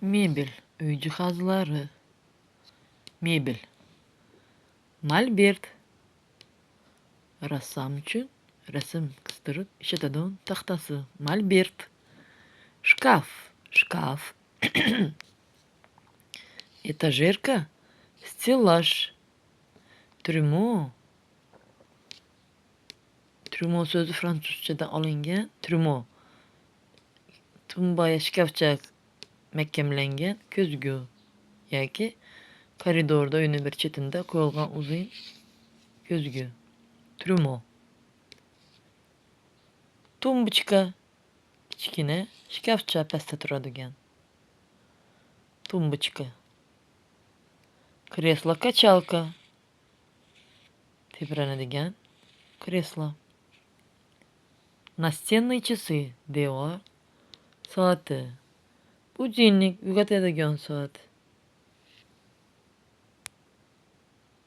Mebel, uy jihozlari. Mebel. Molbert. Rassom uchun rasm qistirib ishlatadigan taxtasi. Molbert. Shkaf. Shkaf. Etajerka. Stellaj. Trumo. Trumo so'zi fransuzchadan olingan. Trumo. Tumbaya shkafchak mahkamlangan ko'zgu yoki koridorda uyni bir chetida qo'yilgan uzun ko'zgu. Trumo. Tumbuchka. Kichkina shkafcha pastda turadigan. Tumbuchka. Kreslo-kachalka. Tebranadigan kreslo. Настенные часы. Devor. Soati. Budilnik. Uyg'otadigan soat.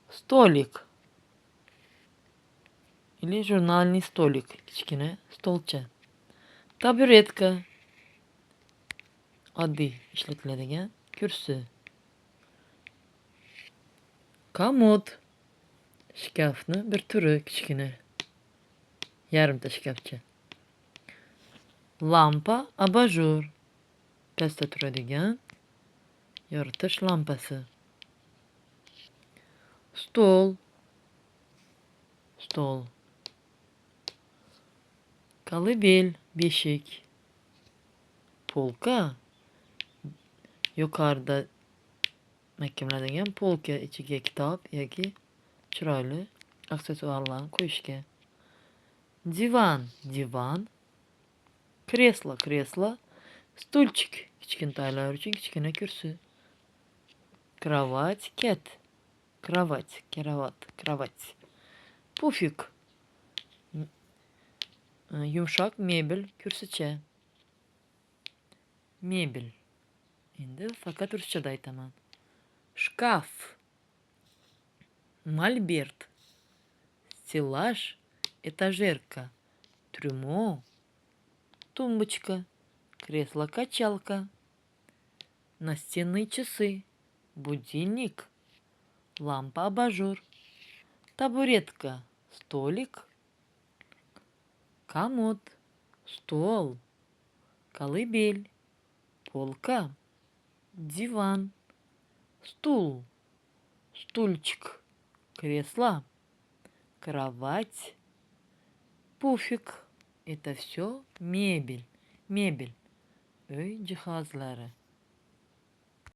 Stolik. Или jurnalniy stolik. Kichkina stolcha. Taburetka. Oddiy ishlatiladigan kursi. Komod. Shkafni bir turi kichkina. Yarimta shkafcha. Lampa, abajur. Pastda turadigan yoritish lampasi. Stol. Stol. Kolibel, beshik. Polka. Yuqorida mahkamlanadigan polka, ichiga kitob yoki chiroyli aksessuarlarni qo'yishga. Divan. Divan. Kreslo. Kreslo. Stulchik. Kichkintoylar uchun kichkina kursi. Kravat. Ket. Kravat. Kravat. Kravat. Pufik. Yumshoq mebel, kursicha. Mebel. Endi faqat ruschada aytaman. Shkaf. Molbert. Stellaj. Etajerka. Трюмо. Тумбочка. Кресло-качалка. Настенные часы. Будильник. Лампа-абажур. Табуретка. Столик. Комод. Стол. Колыбель. Полка. Диван. Стул. Стульчик. Кресло. Кровать. Пуфик. Это все мебель. Mebel. Uy jihozlari.